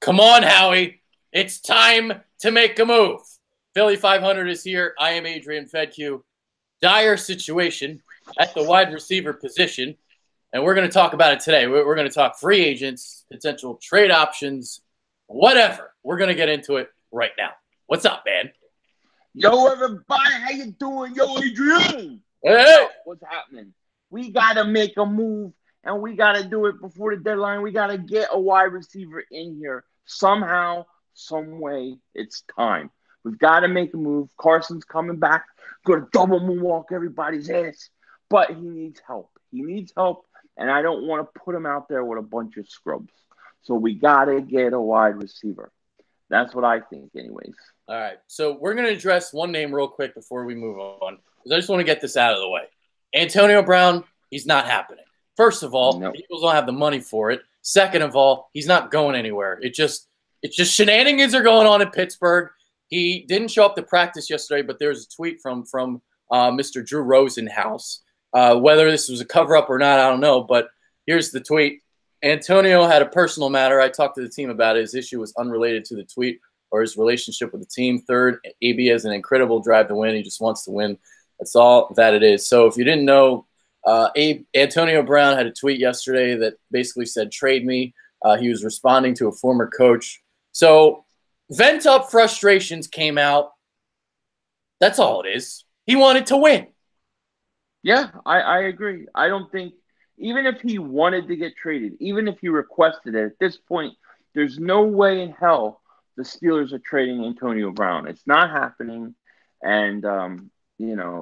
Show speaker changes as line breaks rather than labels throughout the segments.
Come on, Howie. It's time to make a move. Philly 500 is here. I am Adrian Fedque. Dire situation at the wide receiver position, and we're going to talk about it today. We're going to talk free agents, potential trade options, whatever. We're going to get into it right now. What's up, man?
Yo, everybody, how you doing? Yo, Adrian.
Hey.
What's happening? We got to make a move, and we got to do it before the deadline. We got to get a wide receiver in here somehow, some way. It's time. We've got to make a move. Carson's coming back. Going to double moonwalk everybody's ass. But he needs help. He needs help, and I don't want to put him out there with a bunch of scrubs. So we got to get a wide receiver. That's what I think anyways.
All right, so we're going to address one name real quick before we move on, because I just want to get this out of the way. Antonio Brown, he's not happening. First of all, the Eagles don't have the money for it. Second of all, he's not going anywhere. It's just shenanigans are going on in Pittsburgh. He didn't show up to practice yesterday, but there's a tweet from Mr. Drew Rosenhaus. Whether this was a cover-up or not, I don't know, but here's the tweet. Antonio had a personal matter. I talked to the team about it. His issue was unrelated to the tweet or his relationship with the team. Third, AB has an incredible drive to win. He just wants to win. That's all that it is. So if you didn't know, Antonio Brown had a tweet yesterday that basically said, trade me. He was responding to a former coach. So vent up frustrations came out. That's all it is. He wanted to win.
Yeah, I agree. I don't think, even if he wanted to get traded, even if he requested it, at this point, there's no way in hell the Steelers are trading Antonio Brown. It's not happening. And,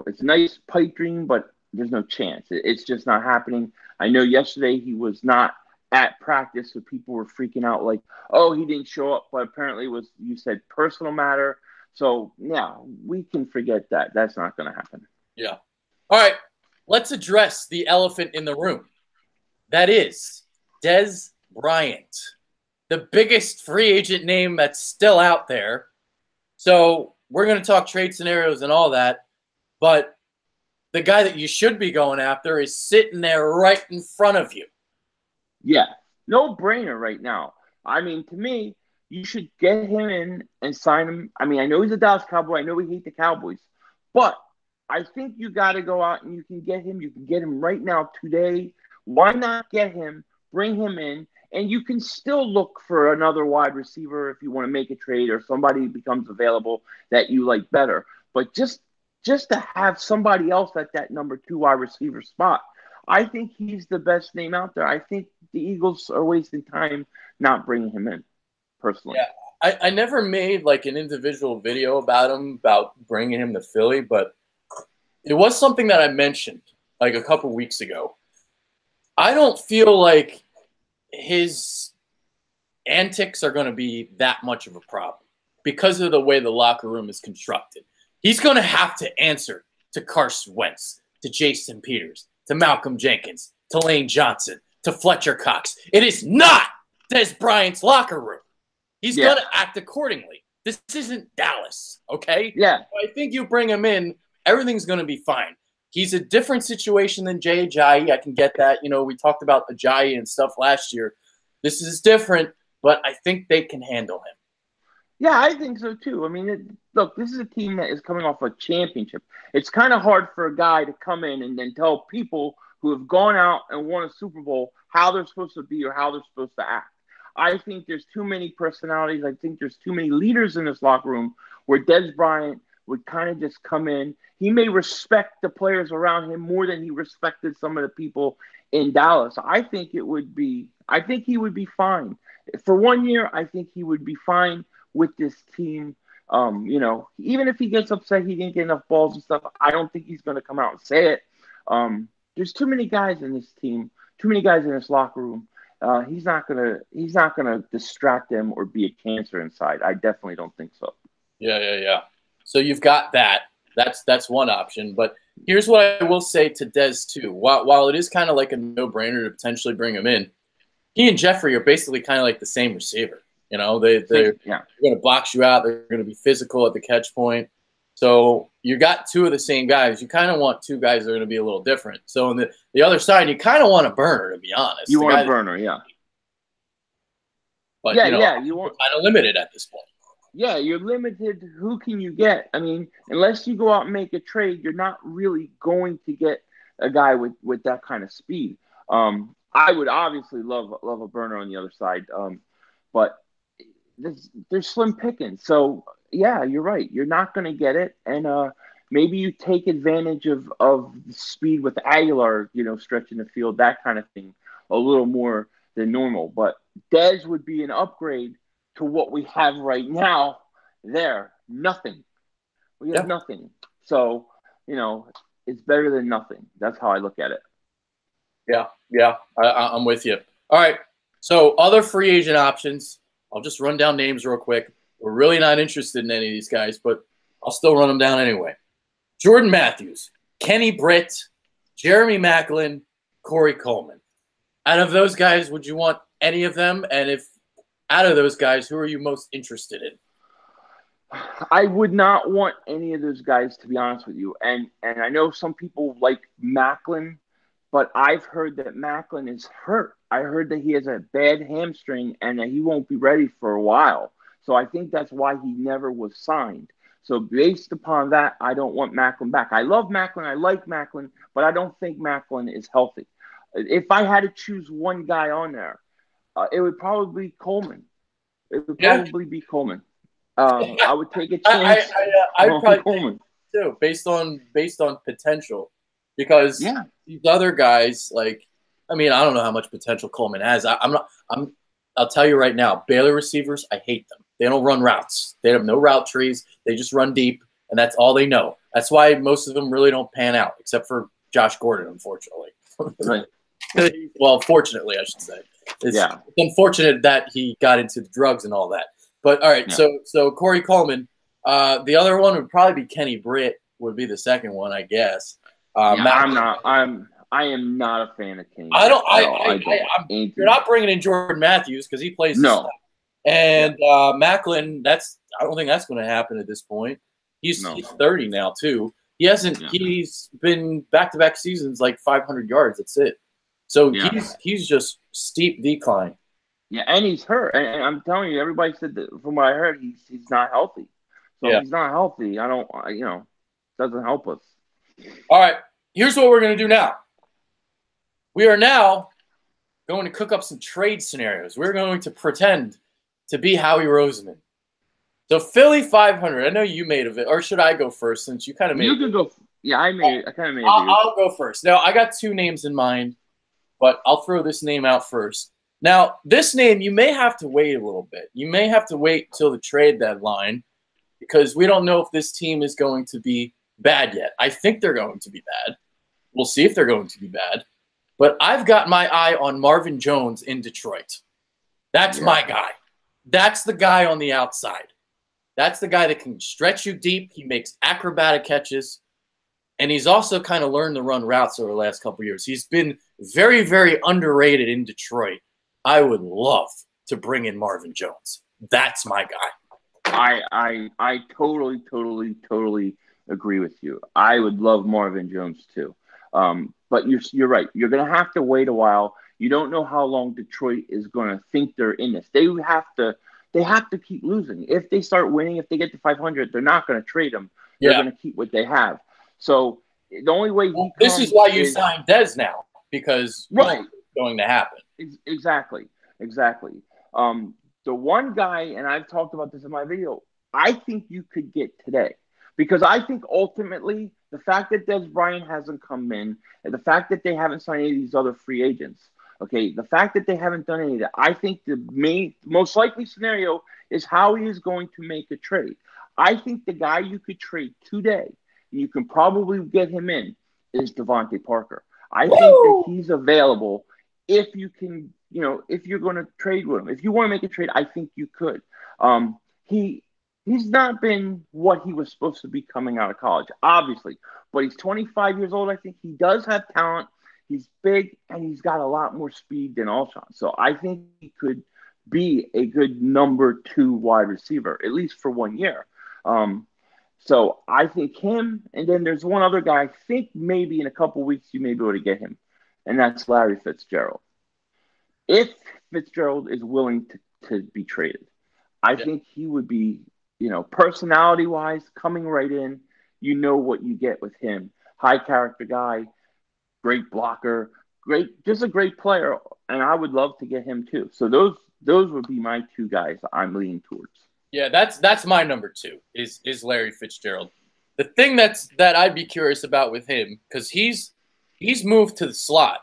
it's a nice pipe dream, but there's no chance. It's just not happening. I know yesterday he was not at practice, so people were freaking out like, oh, he didn't show up, but apparently it was, you said, personal matter. So, yeah, we can forget that. That's not going to happen.
Yeah. All right. Let's address the elephant in the room. That is Dez Bryant, the biggest free agent name that's still out there. So we're going to talk trade scenarios and all that, but the guy that you should be going after is sitting there right in front of you.
Yeah, no brainer right now. I mean, to me, you should get him in and sign him. I mean, I know he's a Dallas Cowboy. I know we hate the Cowboys, but I think you got to go out and you can get him. You can get him right now today. Why not get him, bring him in, and you can still look for another wide receiver if you want to make a trade or somebody becomes available that you like better. But just to have somebody else at that number 2 wide receiver spot, I think he's the best name out there. I think the Eagles are wasting time not bringing him in, personally.
Yeah, I never made like an individual video about him, about bringing him to Philly, but it was something that I mentioned like a couple weeks ago. I don't feel like his antics are going to be that much of a problem because of the way the locker room is constructed. He's going to have to answer to Carson Wentz, to Jason Peters, to Malcolm Jenkins, to Lane Johnson, to Fletcher Cox. It is not Dez Bryant's locker room. He's going to act accordingly. This isn't Dallas, okay?
Yeah.
So I think you bring him in, everything's going to be fine. He's a different situation than Jay Ajayi. I can get that. You know, we talked about Ajayi and stuff last year. This is different, but I think they can handle him.
Yeah, I think so too. I mean, look, this is a team that is coming off a championship. It's kind of hard for a guy to come in and then tell people who have gone out and won a Super Bowl how they're supposed to be or how they're supposed to act. I think there's too many personalities. I think there's too many leaders in this locker room where Dez Bryant would kind of just come in. He may respect the players around him more than he respected some of the people in Dallas. I think he would be fine. For 1 year, I think he would be fine with this team. Even if he gets upset he didn't get enough balls and stuff, I don't think he's going to come out and say it. There's too many guys in this team, too many guys in this locker room. He's not gonna distract them or be a cancer inside. I definitely don't think so.
Yeah. So you've got that. That's one option. But here's what I will say to Dez too. While it is kind of like a no-brainer to potentially bring him in, he and Jeffrey are basically kind of like the same receiver. You know, they're going to box you out. They're going to be physical at the catch point. So you got two of the same guys. You kind of want two guys that are going to be a little different. So on the other side, you kind of want a burner, to be honest.
You want a burner, yeah.
But,
you
we're
want
kind of limited at this point.
Yeah, you're limited. Who can you get? I mean, unless you go out and make a trade, you're not really going to get a guy with that kind of speed. I would obviously love a burner on the other side, but there's slim pickings. So yeah, you're right. You're not going to get it, and maybe you take advantage of the speed with Aguilar, stretching the field, that kind of thing, a little more than normal. But Dez would be an upgrade to what we have right now. Nothing. We have nothing. So, it's better than nothing. That's how I look at it.
Yeah, I'm with you. All right, so other free agent options. I'll just run down names real quick. We're really not interested in any of these guys, but I'll still run them down anyway. Jordan Matthews, Kenny Britt, Jeremy Maclin, Corey Coleman. Out of those guys, would you want any of them? And if out of those guys, who are you most interested in?
I would not want any of those guys, to be honest with you. And I know some people like Maclin, but I've heard that Maclin is hurt. I heard that he has a bad hamstring and that he won't be ready for a while. So I think that's why he never was signed. So based upon that, I don't want Maclin back. I love Maclin. I like Maclin, but I don't think Maclin is healthy. If I had to choose one guy on there, it would probably be Coleman. It would probably be Coleman. I would take a chance.
I'd probably Coleman too, based on potential, because these other guys, I don't know how much potential Coleman has. I'll tell you right now, Baylor receivers, I hate them. They don't run routes. They have no route trees. They just run deep, and that's all they know. That's why most of them really don't pan out, except for Josh Gordon, unfortunately.
Right.
Well, fortunately, I should say. It's unfortunate that he got into the drugs and all that. But all right, so Corey Coleman. The other one would probably be Kenny Britt. Would be the second one, I guess.
I am not a fan of Kenny.
You're not bringing in Jordan Matthews because he plays.
No.
And Maclin, I don't think that's going to happen at this point. He's 30 now too. He hasn't. Yeah. He's been back-to-back seasons like 500 yards. That's it. So he's just steep decline.
Yeah, and he's hurt. And I'm telling you, everybody said that from what I heard, he's not healthy. So if he's not healthy, doesn't help us.
All right, here's what we're going to do now. We are now going to cook up some trade scenarios. We're going to pretend to be Howie Roseman. So Philly 500. I know you made of it, or should I go first since you kind of made it?
You can go. Yeah, I made it. I kind of made it.
I'll go first. Now, I got two names in mind, but I'll throw this name out first. Now, this name, you may have to wait a little bit. You may have to wait till the trade deadline because we don't know if this team is going to be bad yet. I think they're going to be bad. We'll see if they're going to be bad. But I've got my eye on Marvin Jones in Detroit. That's my guy. That's the guy on the outside. That's the guy that can stretch you deep. He makes acrobatic catches. And he's also kind of learned to run routes over the last couple of years. He's been very, very underrated in Detroit. I would love to bring in Marvin Jones. That's my guy.
I totally agree with you. I would love Marvin Jones too. But you're right. You're going to have to wait a while. You don't know how long Detroit is going to think they're in this. They have to keep losing. If they start winning, if they get to 500, they're not going to trade them. They're going to keep what they have. So the only way
this is why you signed Dez now, because it's going to happen.
Exactly. The one guy, and I've talked about this in my video, I think you could get today. Because I think ultimately the fact that Dez Bryant hasn't come in, and the fact that they haven't signed any of these other free agents, the fact that they haven't done any of that, I think the most likely scenario is how he is going to make a trade. I think the guy you could trade today, and you can probably get him in, is Devontae Parker. I think that he's available if you can, if you're going to trade with him. If you want to make a trade, I think you could. He's not been what he was supposed to be coming out of college, obviously. But he's 25 years old. I think he does have talent. He's big, and he's got a lot more speed than Alshon. So I think he could be a good number 2 wide receiver, at least for 1 year. So I think him, and then there's one other guy. I think maybe in a couple weeks you may be able to get him, and that's Larry Fitzgerald. If Fitzgerald is willing to be traded. I think he would be, personality-wise, coming right in. You know what you get with him. High character guy, great blocker, just a great player, and I would love to get him too. So those would be my two guys I'm leaning towards.
Yeah, that's my number two is Larry Fitzgerald. The thing that I'd be curious about with him, because he's moved to the slot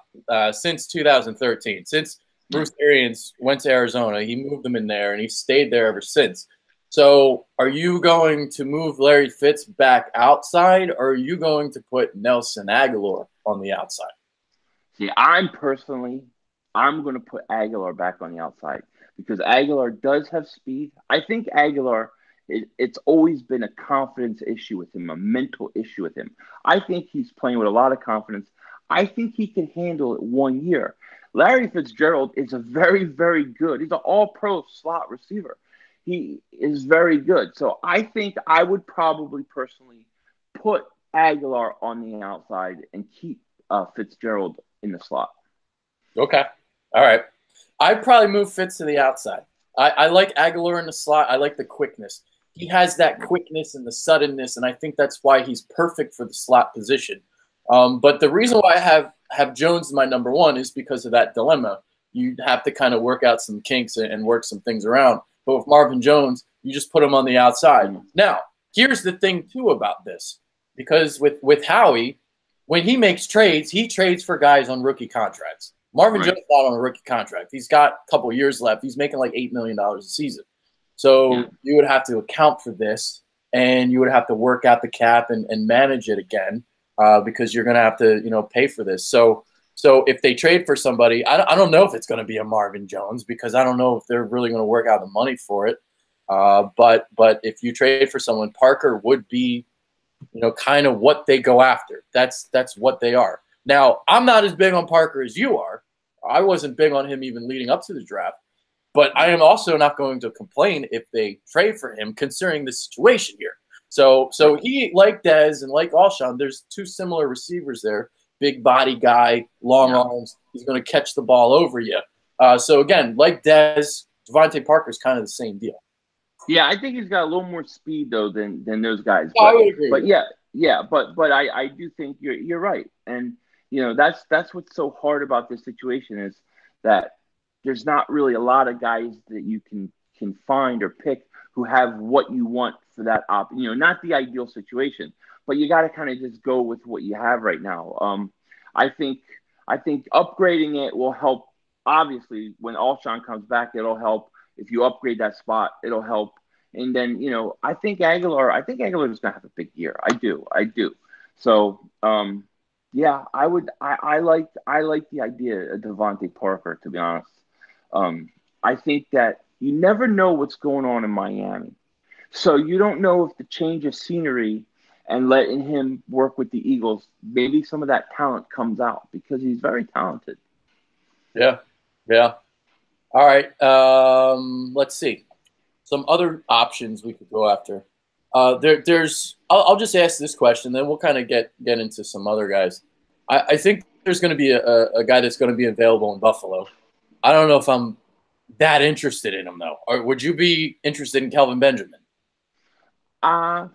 since 2013. Since Bruce Arians went to Arizona, he moved him in there, and he stayed there ever since. So are you going to move Larry Fitz back outside, or are you going to put Nelson Aguilar on the outside?
See, I'm going to put Aguilar back on the outside because Aguilar does have speed. I think Aguilar, it's always been a confidence issue with him, a mental issue with him. I think he's playing with a lot of confidence. I think he can handle it 1 year. Larry Fitzgerald is a very, very good. He's an all-pro slot receiver. He is very good. So I think I would probably personally put Aguilar on the outside and keep Fitzgerald in the slot.
Okay. All right. I'd probably move Fitz to the outside. I like Aguilar in the slot. I like the quickness. He has that quickness and the suddenness, and I think that's why he's perfect for the slot position. But the reason why I have Jones my number one is because of that dilemma. You have to kind of work out some kinks and work some things around. But with Marvin Jones, you just put him on the outside. Now, here's the thing, too, about this. Because with Howie, when he makes trades, he trades for guys on rookie contracts. Marvin Jones is not on a rookie contract. He's got a couple of years left. He's making like $8 million a season. So you would have to account for this, and you would have to work out the cap and manage it again because you're going to have to, pay for this. So if they trade for somebody, I don't know if it's going to be a Marvin Jones because I don't know if they're really going to work out the money for it. But if you trade for someone, Parker would be, kind of what they go after. That's what they are. Now, I'm not as big on Parker as you are. I wasn't big on him even leading up to the draft. But I am also not going to complain if they trade for him, considering the situation here. So he, like Dez and like Alshon, there's two similar receivers there. Big body guy, long arms. He's going to catch the ball over you. So, again, like Dez, Devontae Parker's kind of the same deal.
Yeah, I think he's got a little more speed, though, than those guys.
I would agree.
But but I do think you're right. And, that's what's so hard about this situation is that there's not really a lot of guys that you can find or pick who have what you want for that not the ideal situation, but you got to kind of just go with what you have right now. I think upgrading it will help. Obviously, when Alshon comes back, it'll help. If you upgrade that spot, it'll help. And then, I think Aguilar is going to have a big year. I do. So, I like the idea of Devontae Parker, to be honest. I think that you never know what's going on in Miami. So you don't know if the change of scenery and letting him work with the Eagles, maybe some of that talent comes out because he's very talented.
Yeah. All right. Let's see. Some other options we could go after. I'll just ask this question, then we'll kind of get into some other guys. I think there's going to be a guy that's going to be available in Buffalo. I don't know if I'm that interested in him, though. Or would you be interested in Kelvin Benjamin?
I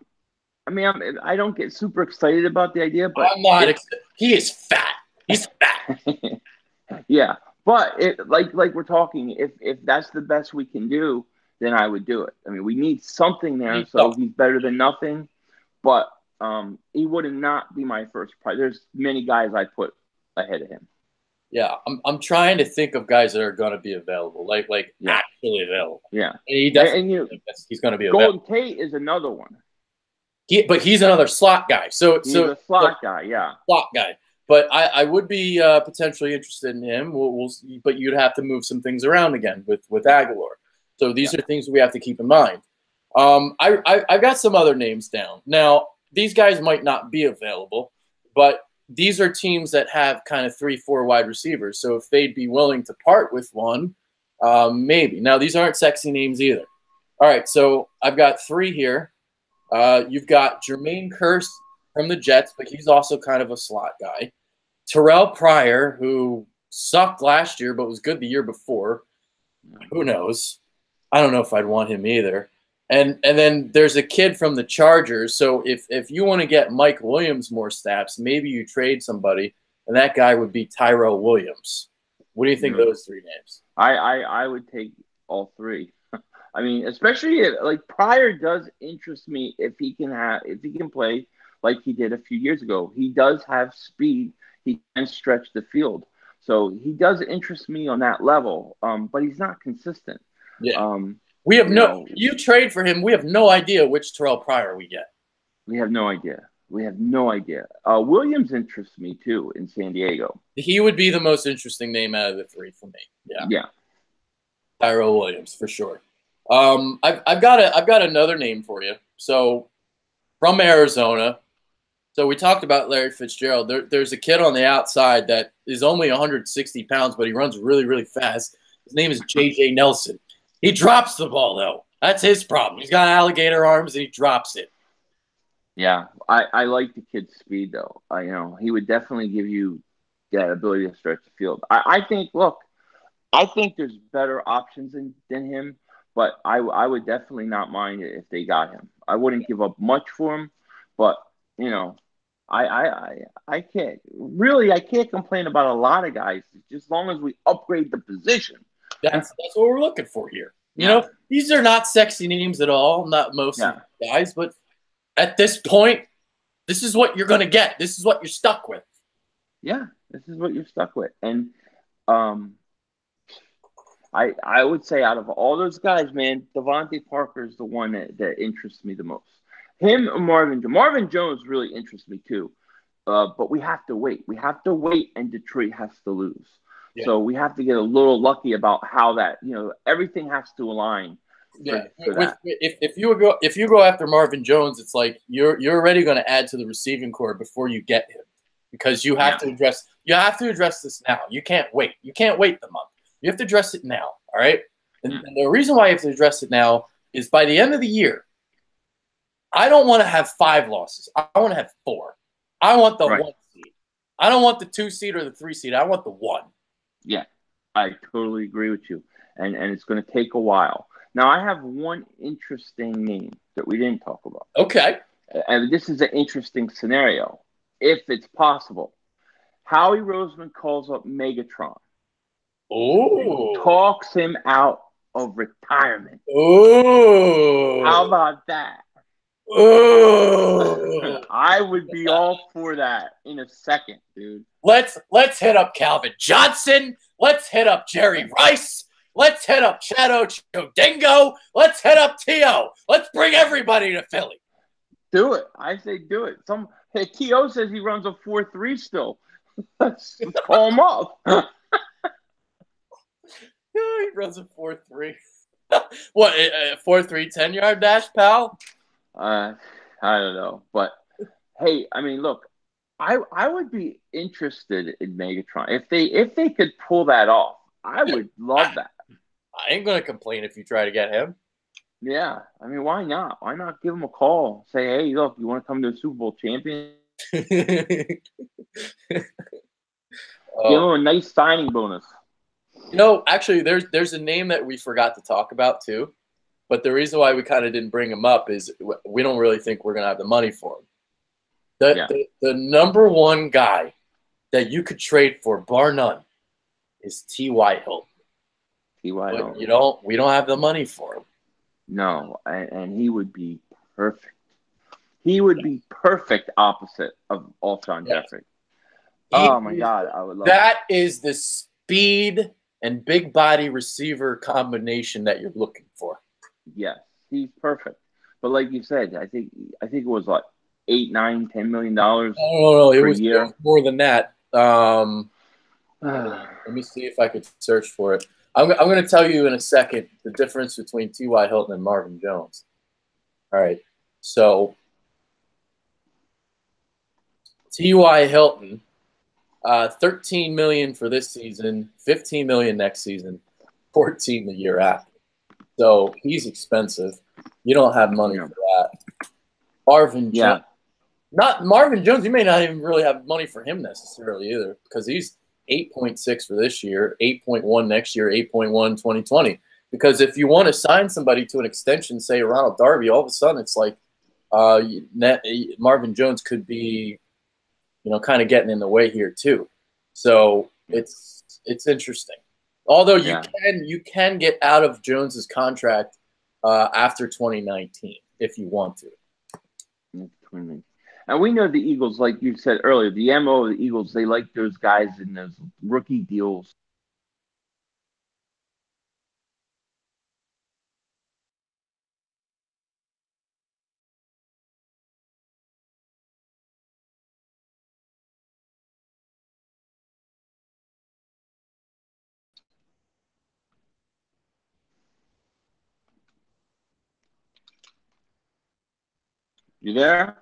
don't get super excited about the idea, but
I'm not. He is fat. He's fat.
Yeah, but like we're talking, if that's the best we can do, then I would do it. I mean, we need something there, so he's better than nothing. But he would not be my first prize. There's many guys I put ahead of him.
Yeah, I'm trying to think of guys that are going to be available, like actually available.
Yeah,
he's going to be available.
Golden Tate is another one.
But he's another slot guy. So
he's a slot guy, yeah,
slot guy. But I would be potentially interested in him. We'll see, but you'd have to move some things around again with Aguilar. So these are things we have to keep in mind. I've got some other names down. Now, these guys might not be available, but these are teams that have kind of 3-4 wide receivers. So if they'd be willing to part with one, maybe. Now, these aren't sexy names either. All right, so I've got 3 here. You've got Jermaine Kearse from the Jets, but he's also kind of a slot guy. Terrell Pryor, who sucked last year but was good the year before. Who knows? I don't know if I'd want him either. And then there's a kid from the Chargers. So if you want to get Mike Williams more snaps, maybe you trade somebody, and that guy would be Tyrell Williams. What do you think of those three names?
I would take all three. I mean, especially like Pryor does interest me if he can play like he did a few years ago. He does have speed. He can stretch the field. So he does interest me on that level. But he's not consistent.
Yeah. We have you trade for him. We have no idea which Terrell Pryor we get.
We have no idea. Williams interests me too in San Diego.
He would be the most interesting name out of the three for me. Yeah.
Yeah.
Tyrell Williams for sure. I've got another name for you. So from Arizona. So we talked about Larry Fitzgerald. There's a kid on the outside that is only 160 pounds, but he runs really, really fast. His name is J.J. Nelson. He drops the ball, though. That's his problem. He's got alligator arms, and he drops it.
Yeah, I like the kid's speed, though. He would definitely give you that ability to stretch the field. I think there's better options than him, but I would definitely not mind it if they got him. I wouldn't give up much for him, but, I can't complain about a lot of guys just as long as we upgrade the position.
That's what we're looking for here. You know, these are not sexy names at all, not most of the guys, but at this point, this is what you're going to get. This is what you're stuck with.
Yeah, this is what you're stuck with. And I would say out of all those guys, man, Devontae Parker is the one that interests me the most. Him or Marvin Jones really interests me too. But we have to wait. We have to wait, and Detroit has to lose. Yeah. So we have to get a little lucky about how that, everything has to align.
If you go after Marvin Jones, it's like you're already going to add to the receiving core before you get him, because you have to address this now. You can't wait. You can't wait the month. You have to address it now. All right. And the reason why you have to address it now is by the end of the year, I don't want to have 5 losses. I want to have 4. I want the 1 seed. I don't want the 2 seed or the 3 seed. I want the 1.
Yeah, I totally agree with you. And it's going to take a while. Now, I have one interesting name that we didn't talk about.
Okay.
And this is an interesting scenario, if it's possible. Howie Roseman calls up Megatron.
Oh.
Talks him out of retirement.
Oh.
How about that?
Oh.
I would be all for that in a second, dude.
Let's hit up Calvin Johnson. Let's hit up Jerry Rice. Let's hit up Chad Dingo. Let's hit up T.O. Let's bring everybody to Philly.
Do it. I say do it. T.O. says he runs a 4.3 still. Let's call him up.
He runs a 4.3. What, a 4.3 10-yard dash, pal?
I don't know. But, hey, I mean, look, I would be interested in Megatron. If they could pull that off, I would love that.
I ain't going to complain if you try to get him.
Yeah. I mean, why not? Why not give him a call? Say, hey, look, you want to come to the Super Bowl champion? Give him a nice signing bonus.
Actually, there's a name that we forgot to talk about, too. But the reason why we kind of didn't bring him up is we don't really think we're going to have the money for him. The number one guy that you could trade for, bar none, is T.Y. Hilton.
T.Y. Hilton.
We don't have the money for him.
No, and he would be perfect. He would be perfect opposite of Alshon Jeffrey. Oh, my God. I would love
that. That is the speed and big body receiver combination that you're looking for.
Yes, he's perfect. But like you said, I think it was like $8, $9, $10 million.
No, it was more than that. Let me see if I could search for it. I'm going to tell you in a second the difference between T.Y. Hilton and Marvin Jones. All right, so T.Y. Hilton, $13 million for this season, $15 million next season, $14 the year after. So he's expensive. You don't have money for that. Marvin Jones. Not Marvin Jones. You may not even really have money for him necessarily either, because he's 8.6 for this year, 8.1 next year, 8.1 2020. Because if you want to sign somebody to an extension, say Ronald Darby, all of a sudden it's like Marvin Jones could be, kind of getting in the way here too. So it's interesting. Although you can get out of Jones's contract after 2019 if you want to.
And we know the Eagles, like you said earlier, the MO of the Eagles, they like those guys in those rookie deals. You there?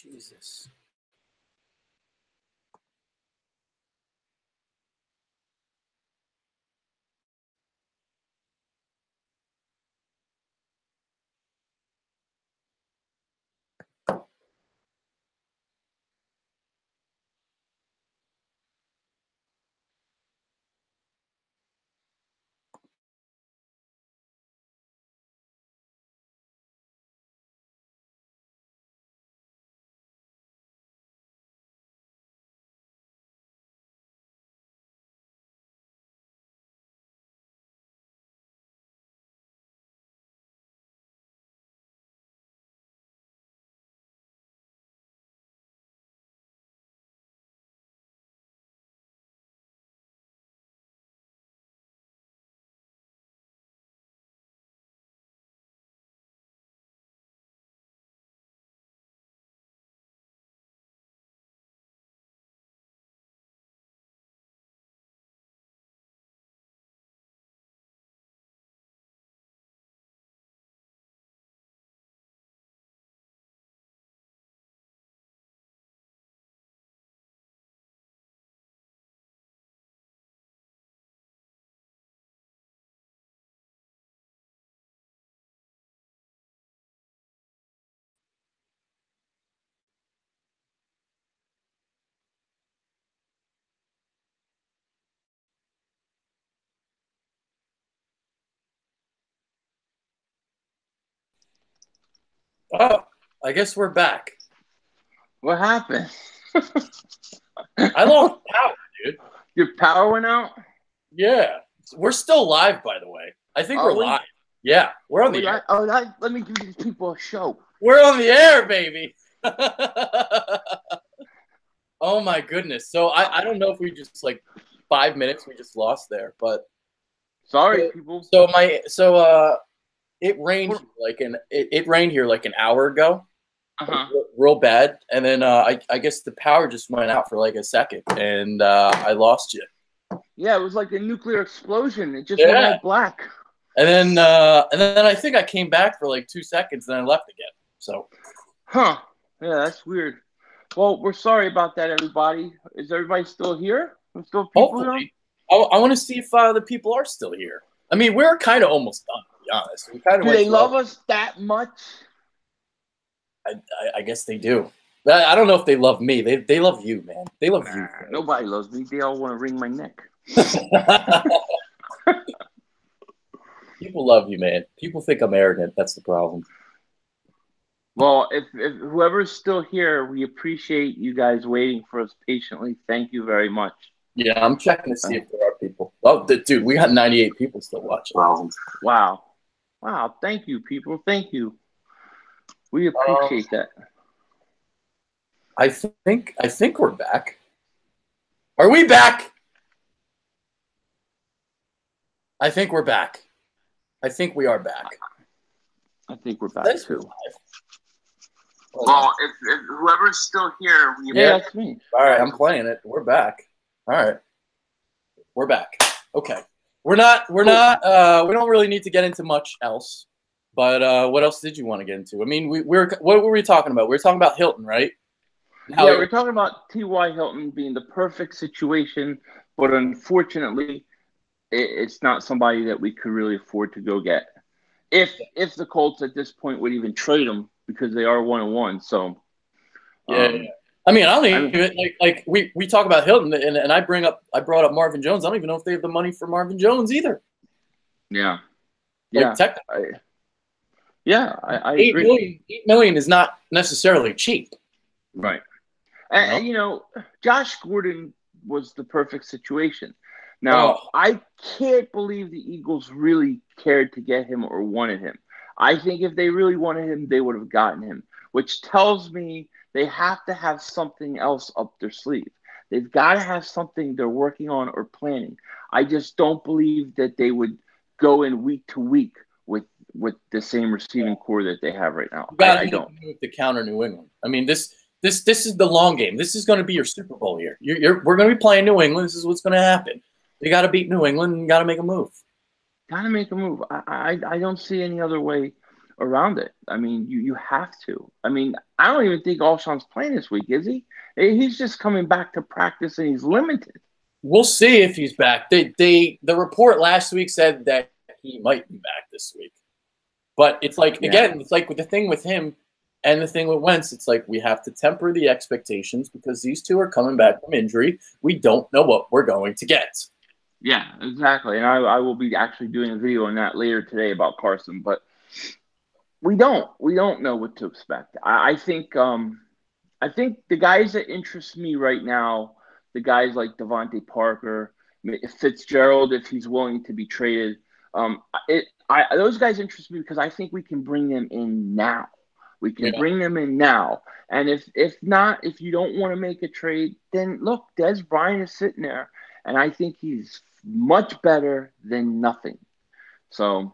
Jesus. Oh, I guess we're back.
What happened?
I lost power, dude.
Your power went out?
Yeah. We're still live, by the way. I think we're live. Yeah, we're on the air.
Let me give these people a show.
We're on the air, baby. Oh, my goodness. So I don't know if we just, 5 minutes we just lost there, but.
Sorry, people.
So it rained it rained here like an hour ago,
Uh-huh.
real bad, and then I guess the power just went out for like a second, and I lost you.
Yeah, it was like a nuclear explosion. It just went
Yeah,
all black.
and then I think I came back for like 2 seconds, and then I left again. So,
Huh. Yeah, that's weird. Well, we're sorry about that, everybody. Is everybody still here? There's still people here?
hopefully, I want to see if the people are still here. I mean, we're kind of almost done, to be honest. We kind of
Do they love us that much?
I guess they do. I don't know if they love me. They love you, man. They love you.
Nobody loves me. They all want to wring my neck.
People love you, man. People think I'm arrogant. That's the problem.
Well, if whoever's still here, we appreciate you guys waiting for us patiently. Thank you very much.
Yeah, I'm checking to see if there are people. Oh, dude, we got 98 people still watching.
Wow. Thank you, people. Thank you. We appreciate that.
I think we're back. Are we back? I think we're back. I think we are back.
I think we're back too.
Well,
if whoever's still here,
that's me. All right, I'm playing it. We're back. All right, we're back. Okay, we don't really need to get into much else. But what else did you want to get into? I mean, what were we talking about? We were talking about Hilton, right?
We're talking about T.Y. Hilton being the perfect situation, but unfortunately, it's not somebody that we could really afford to go get. If the Colts at this point would even trade him, because they are 1-1. So
yeah. I mean, I don't even like we talk about Hilton, and I brought up Marvin Jones. I don't even know if they have the money for Marvin Jones either.
Yeah.
Technically.
I agree.
$8 million is not necessarily cheap.
Right. And, Josh Gordon was the perfect situation. Now, I can't believe the Eagles really cared to get him or wanted him. I think if they really wanted him, they would have gotten him, which tells me they have to have something else up their sleeve. They've got to have something they're working on or planning. I just don't believe that they would go in week to week with the same receiving core that they have right now. I don't.
Move to counter New England. I mean, this is the long game. This is going to be your Super Bowl year. We're going to be playing New England. This is what's going to happen. You got to beat New England and got to make a move.
Got to make a move. I don't see any other way around it. I mean, you have to. I mean, I don't even think Alshon's playing this week, is he? He's just coming back to practice and he's limited.
We'll see if he's back. The report last week said that he might be back this week. But it's like, again, it's like with the thing with him and the thing with Wentz, it's like we have to temper the expectations because these two are coming back from injury. We don't know what we're going to get.
Yeah, exactly. And I will be actually doing a video on that later today about Carson. But we don't know what to expect. I think the guys that interest me right now, the guys like Devontae Parker, Fitzgerald, if he's willing to be traded, those guys interest me because I think we can bring them in now. We can bring them in now. And if not, if you don't want to make a trade, then look, Dez Bryant is sitting there, and I think he's much better than nothing. So,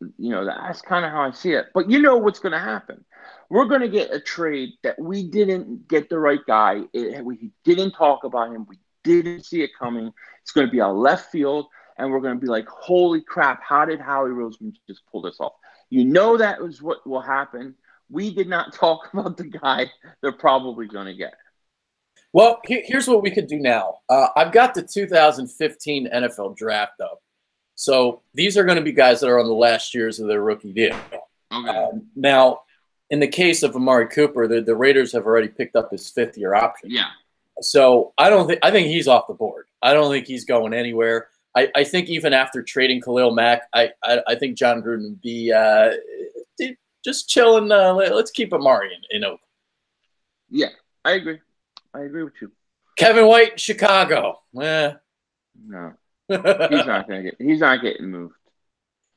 that's kind of how I see it. But you know what's going to happen. We're going to get a trade that we didn't get the right guy. We didn't talk about him. We didn't see it coming. It's going to be a left field, and we're going to be like, holy crap, how did Howie Roseman just pull this off? That was what will happen. We did not talk about the guy they're probably going to get.
Well, here's what we could do now. I've got the 2015 NFL draft up. So these are going to be guys that are on the last years of their rookie deal.
Okay.
Now, in the case of Amari Cooper, the Raiders have already picked up his fifth-year option.
Yeah.
So I think he's off the board. I don't think he's going anywhere. I think even after trading Khalil Mack, I think John Gruden would be just chilling. Let's keep Amari in Oakland.
Yeah, I agree. I agree with you.
Kevin White, Chicago.
No, he's not getting moved.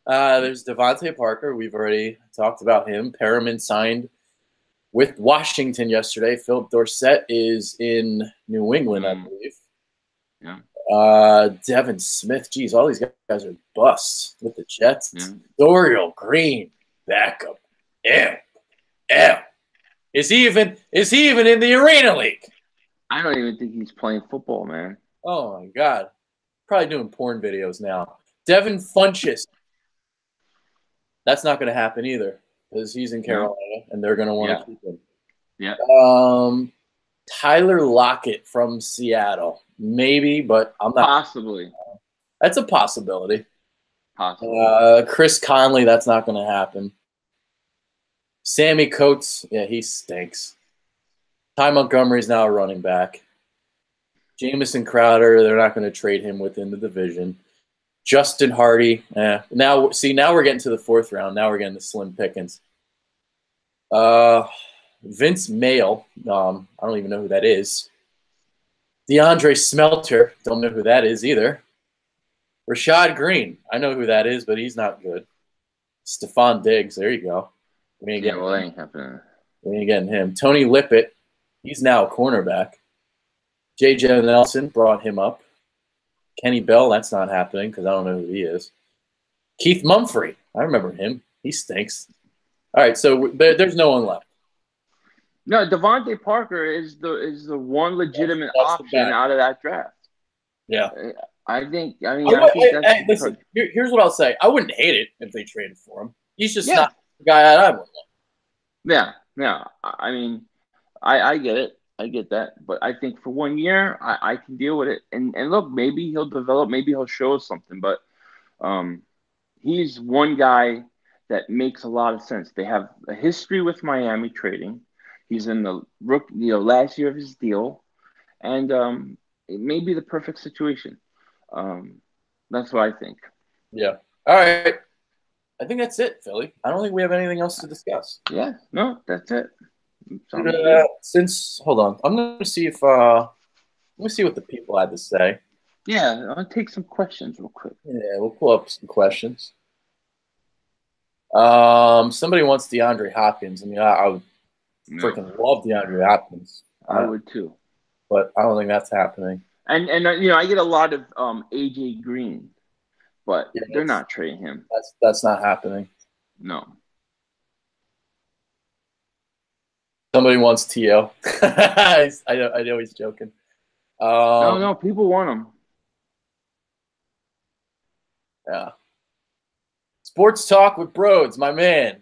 There's Devontae Parker. We've already talked about him. Perriman signed with Washington yesterday. Philip Dorsett is in New England, I believe.
Yeah.
Devin Smith. Geez, all these guys are busts with the Jets.
Yeah.
Dorial Green, backup. Is he even in the Arena League?
I don't even think he's playing football, man.
Oh my God. Probably doing porn videos now. Devin Funchess. That's not going to happen either because he's in Carolina and they're going to want to keep him.
Yeah.
Tyler Lockett from Seattle. Maybe, but I'm not.
Possibly.
That's a possibility.
Possibly.
Chris Conley, that's not going to happen. Sammy Coates, yeah, he stinks. Ty Montgomery's now a running back. Jamison Crowder, they're not going to trade him within the division. Justin Hardy, now we're getting to the fourth round. Now we're getting to slim pickings. Vince Mayle, I don't even know who that is. DeAndre Smelter, don't know who that is either. Rashad Green, I know who that is, but he's not good. Stephon Diggs, there you go.
That ain't happening.
We ain't getting him. Tony Lippett, he's now a cornerback. J.J. Nelson brought him up. Kenny Bell, that's not happening because I don't know who he is. Keith Mumphrey, I remember him. He stinks. All right, so there's no one left.
No, Devontae Parker is the one legitimate option out of that draft.
Yeah.
I think that's
listen, here's what I'll say. I wouldn't hate it if they traded for him. He's just not the guy that I would want.
Yeah. I mean, I get it. I get that. But I think for 1 year, I can deal with it. And look, maybe he'll develop. Maybe he'll show us something. But he's one guy that makes a lot of sense. They have a history with Miami trading. He's in the last year of his deal. And it may be the perfect situation. That's what I think.
Yeah. All right. I think that's it, Philly. I don't think we have anything else to discuss.
Yeah. No, that's it.
Hold on, I'm gonna see if let me see what the people had to say.
Yeah, I'll take some questions real quick.
Yeah, we'll pull up some questions. Somebody wants DeAndre Hopkins. I mean, I would freaking love DeAndre Hopkins.
I would too,
but I don't think that's happening.
And I get a lot of AJ Green, but they're not trading him.
That's not happening.
No.
Somebody wants T.O. I know he's joking.
No, people want him.
Yeah. Sports Talk with Broads, my man.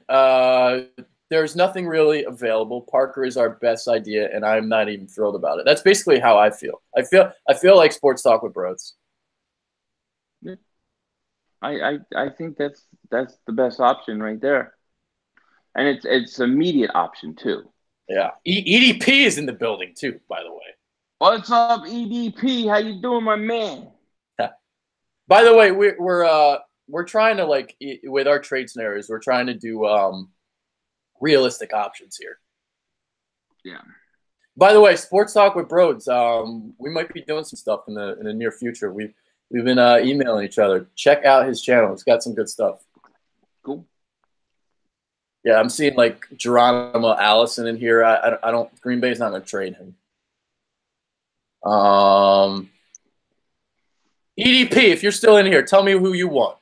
There's nothing really available. Parker is our best idea, and I'm not even thrilled about it. That's basically how I feel. I feel like Sports Talk with Broads.
I think that's the best option right there, and it's immediate option too.
Yeah, EDP is in the building too. By the way,
what's up, EDP? How you doing, my man?
By the way, we're trying to with our trade scenarios, we're trying to do realistic options here.
Yeah.
By the way, Sports Talk with Broads. We might be doing some stuff in the near future. We've been emailing each other. Check out his channel. It's got some good stuff.
Cool.
Yeah, I'm seeing Geronimo Allison in here. I don't. Green Bay's not going to trade him. EDP, if you're still in here, tell me who you want.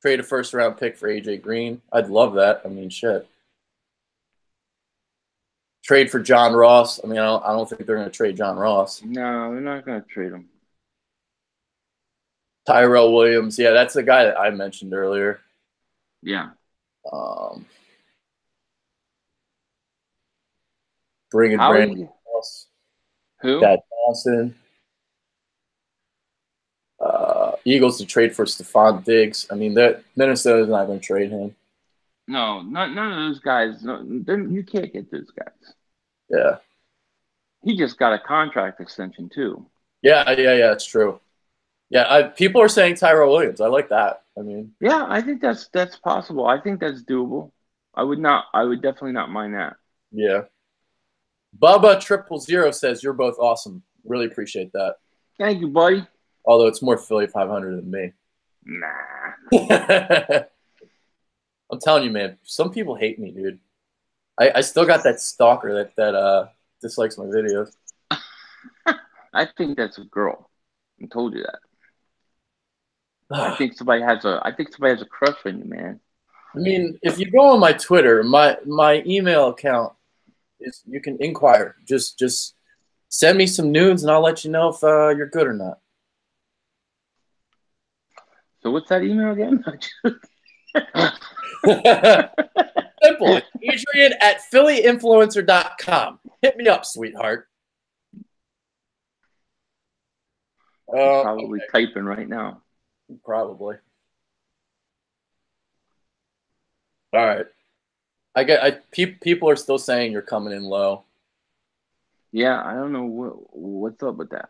Trade a first-round pick for AJ Green. I'd love that. I mean, shit. Trade for John Ross. I mean, I don't think they're going to trade John Ross.
No, they're not going to trade him.
Tyrell Williams. Yeah, that's the guy that I mentioned earlier.
Yeah.
Bring in Brandon Moss.
Who?
Dad Johnson. Eagles to trade for Stephon Diggs. I mean, Minnesota's not going to trade him.
No, none of those guys. No, you can't get those guys.
Yeah.
He just got a contract extension too.
Yeah, it's true. Yeah, people are saying Tyrell Williams. I like that. I mean,
yeah, I think that's possible. I think that's doable. I would definitely not mind that.
Yeah. Bubba 000 says you're both awesome. Really appreciate that.
Thank you, buddy.
Although it's more Philly 500 than me.
Nah.
I'm telling you, man. Some people hate me, dude. I still got that stalker that dislikes my videos.
I think that's a girl. I told you that. I think somebody has a crush on you, man.
I mean, if you go on my Twitter, my email account is, you can inquire. Just send me some nudes and I'll let you know if you're good or not.
So what's that email again?
Simple. It's Adrian at phillyinfluencer.com. Hit me up, sweetheart.
Probably
okay.
typing right now.
Probably. All right. People are still saying you're coming in low.
Yeah, I don't know what's up with that.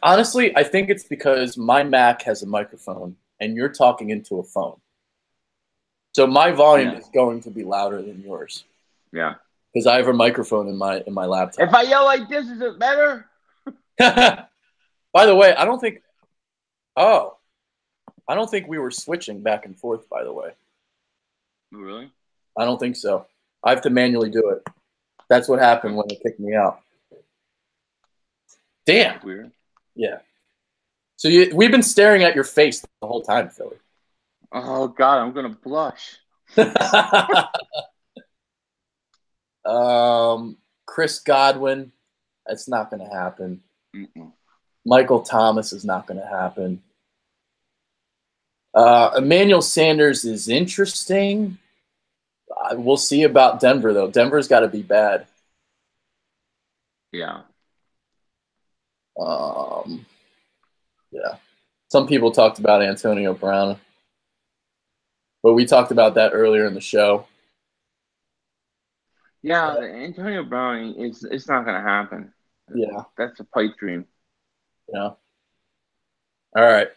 Honestly, I think it's because my Mac has a microphone and you're talking into a phone. So my volume is going to be louder than yours.
Yeah.
Because I have a microphone in my laptop.
If I yell like this, is it better?
By the way, I don't think we were switching back and forth, by the way.
Really?
I don't think so. I have to manually do it. That's what happened when they kicked me out. Damn.
That's weird.
Yeah. So we've been staring at your face the whole time, Philly.
Oh, God, I'm going to blush.
Chris Godwin, that's not going to happen.
Mm-mm.
Michael Thomas is not going to happen. Emmanuel Sanders is interesting. We'll see about Denver, though. Denver's got to be bad.
Yeah.
Yeah. Some people talked about Antonio Brown, but we talked about that earlier in the show.
Yeah, Antonio Brown it's not going to happen.
Yeah.
That's a pipe dream.
Yeah. All right.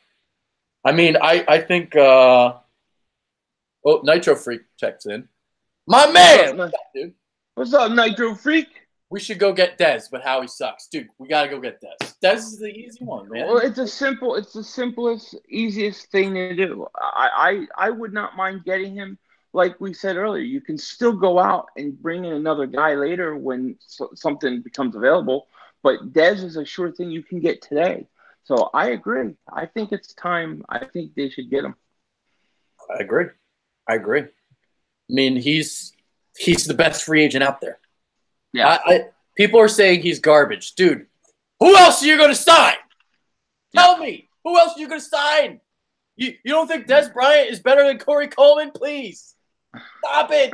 I mean, I think Nitro Freak checks in. My man!
What's up, dude? What's up, Nitro Freak?
We should go get Dez, but Howie sucks. Dude, we got to go get Dez. Dez is the easy one, man.
Well, it's the simplest, easiest thing to do. I would not mind getting him. Like we said earlier, you can still go out and bring in another guy later when something becomes available. But Dez is a sure thing you can get today. So I agree. I think it's time. I think they should get him.
I agree. I mean, he's the best free agent out there.
Yeah.
People are saying he's garbage. Dude, who else are you going to sign? Tell me. Who else are you going to sign? You don't think Dez Bryant is better than Corey Coleman? Please. Stop it.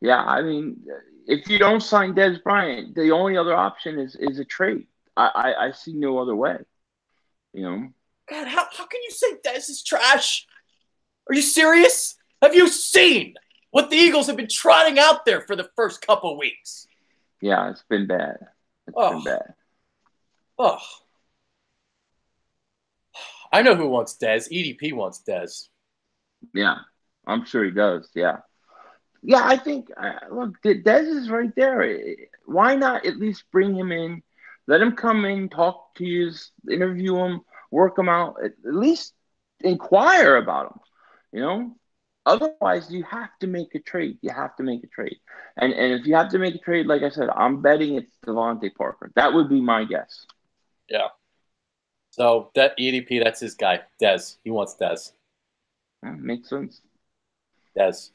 Yeah, I mean, if you don't sign Dez Bryant, the only other option is a trade. I see no other way. You know?
God, how can you say Dez is trash? Are you serious? Have you seen what the Eagles have been trotting out there for the first couple weeks?
Yeah, it's been bad. It's been bad.
Oh. I know who wants Dez. EDP wants Dez.
Yeah, I'm sure he does. Yeah. Yeah, I think, look, Dez is right there. Why not at least bring him in, let him come in, talk to you, interview him, work him out, at least inquire about him, you know? Otherwise, you have to make a trade. You have to make a trade. And if you have to make a trade, like I said, I'm betting it's Devontae Parker. That would be my guess.
Yeah. So that EDP, that's his guy. Dez. He wants Dez.
Makes sense.
Dez.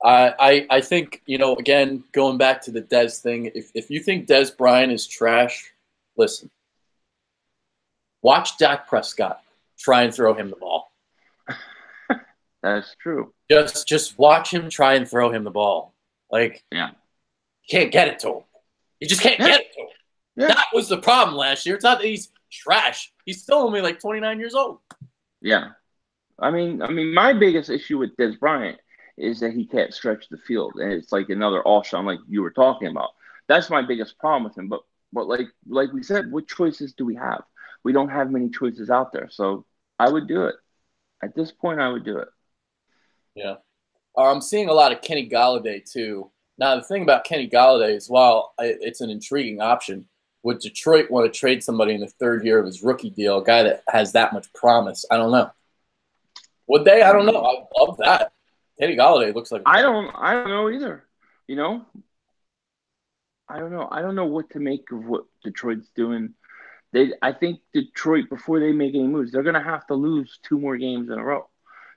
I think, again, going back to the Dez thing, if you think Dez Bryant is trash, listen. Watch Dak Prescott try and throw him the ball.
That's true.
Just watch him try and throw him the ball. Like,
yeah,
you can't get it to him. You just can't get it to him. Yeah. That was the problem last year. It's not that he's trash. He's still only like 29 years old.
Yeah. I mean, my biggest issue with Dez Bryant is that he can't stretch the field, and it's like another Alshon, like you were talking about. That's my biggest problem with him. But like we said, what choices do we have? We don't have many choices out there, so I would do it. At this point, I would do it.
Yeah, I'm seeing a lot of Kenny Golladay too. Now the thing about Kenny Golladay is, while it's an intriguing option, would Detroit want to trade somebody in the third year of his rookie deal, a guy that has that much promise? I don't know. Would they? I don't know. I love that. Kenny Golladay looks like
I don't know either. You know, I don't know. I don't know what to make of what Detroit's doing. I think Detroit, before they make any moves, they're gonna have to lose 2 more games in a row.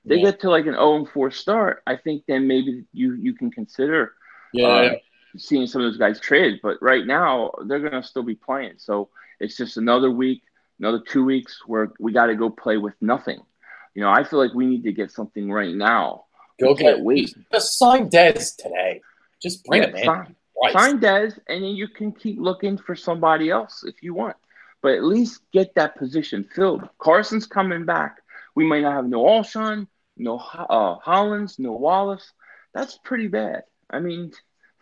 They
Yeah.
get to like an 0-4 start. I think then maybe you can consider
Yeah.
seeing some of those guys traded. But right now, they're gonna still be playing. So it's just another week, another 2 weeks where we got to go play with nothing. I feel like we need to get something right now. We can't wait.
Just sign Dez today. Just bring him in.
Sign Dez, and then you can keep looking for somebody else if you want. But at least get that position filled. Carson's coming back. We might not have no Alshon, no Hollins, no Wallace. That's pretty bad. I mean,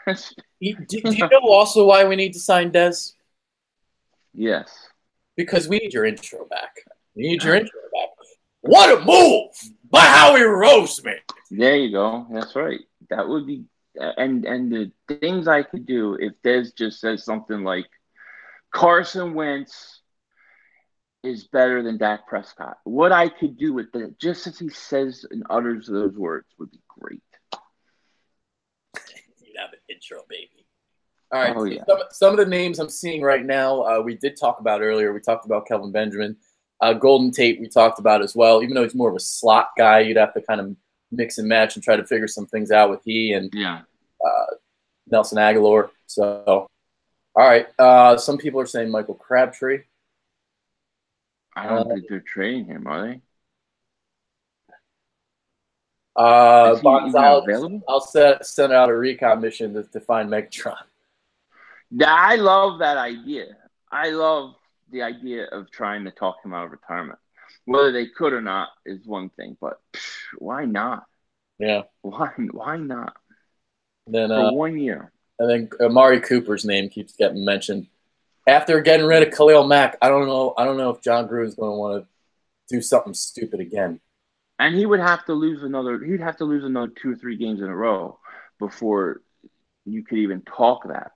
do you know also why we need to sign Dez?
Yes.
Because we need your intro back. We need your intro back. What a move by Howie Roseman.
There you go. That's right. That would be and the things I could do if Dez just says something like Carson Wentz is better than Dak Prescott. What I could do with that, just as he says and utters those words, would be great.
You'd have an intro, baby. All right.
Oh, yeah.
Some of the names I'm seeing right now, we did talk about earlier. We talked about Kelvin Benjamin. Golden Tate we talked about as well. Even though he's more of a slot guy, you'd have to kind of mix and match and try to figure some things out with he and Nelson Aguilar. So, all right. Some people are saying Michael Crabtree.
I don't think they're trading him, are they?
Gonzalez, I'll send out a recon mission to find Megatron.
I love that idea. I love the idea of trying to talk him out of retirement. Whether they could or not is one thing, but why not?
Yeah.
Why not?
Then
for 1 year.
And then Amari Cooper's name keeps getting mentioned. After getting rid of Khalil Mack, I don't know if John Gruden's going to want to do something stupid again.
And he would have to lose another 2 or 3 games in a row before you could even talk that.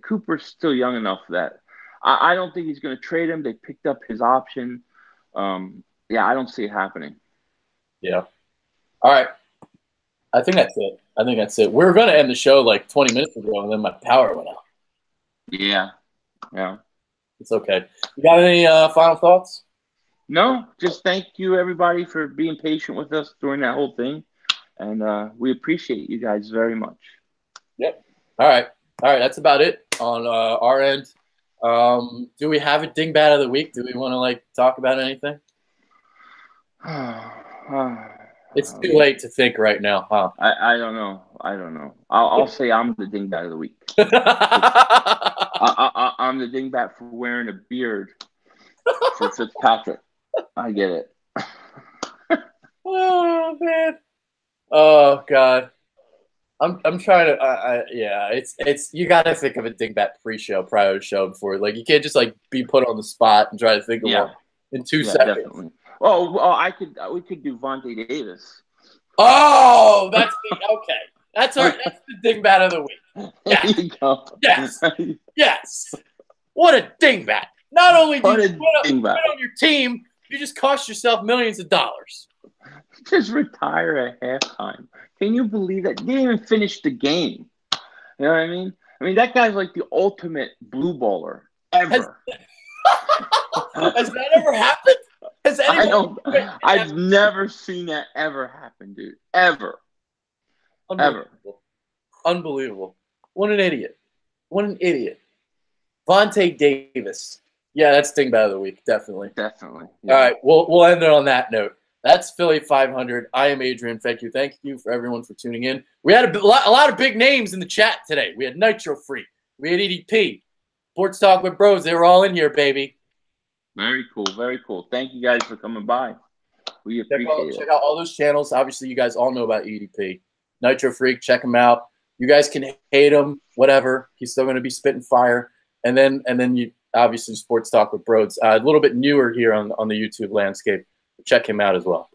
Cooper's still young enough that I don't think he's going to trade him. They picked up his option. I don't see it happening.
Yeah. All right. I think that's it. We were going to end the show like 20 minutes ago, and then my power went out.
Yeah.
It's okay. You got any final thoughts?
No, just thank you, everybody, for being patient with us during that whole thing. And we appreciate you guys very much.
Yep. All right. That's about it on our end. Do we have a dingbat of the week? Do we want to talk about anything? It's too late to think right now, huh?
I don't know. I'll say I'm the dingbat of the week. I'm the dingbat for wearing a beard for Fitzpatrick. I get it.
Oh man. Oh god. I'm trying to. It's you got to think of a dingbat pre-show prior to show before. You can't just be put on the spot and try to think of one in 2 seconds. Definitely.
We could do Vontae Davis.
Oh, that's okay. That's the dingbat of the week. Yes.
There you go.
Yes. What a dingbat. Not only do you put on your team, you just cost yourself millions of dollars.
Just retire at halftime. Can you believe that? He didn't even finish the game. You know what I mean? That guy's like the ultimate blue baller ever.
Has that ever happened?
I've never seen that ever happen, dude. Ever.
Unbelievable. What an idiot. Vontae Davis. Yeah, that's dingbat of the week. Definitely.
Yeah.
All right. We'll end it on that note. That's Philly 500. I am Adrian. Thank you for everyone for tuning in. We had a lot of big names in the chat today. We had Nitro Freak. We had EDP. Sports Talk with Bros. They were all in here, baby.
Very cool. Thank you guys for coming by. We appreciate it.
Check out all those channels. Obviously, you guys all know about EDP. Nitro Freak, check him out. You guys can hate him, whatever. He's still going to be spitting fire. And then you obviously Sports Talk with Bros. A little bit newer here on the YouTube landscape. Check him out as well.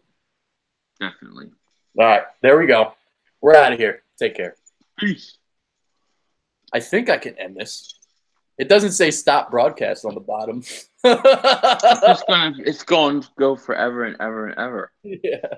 Definitely.
All right, there we go. We're out of here. Take care.
Peace.
I think I can end this. It doesn't say stop broadcast on the bottom.
It's going to go forever and ever and ever.
Yeah.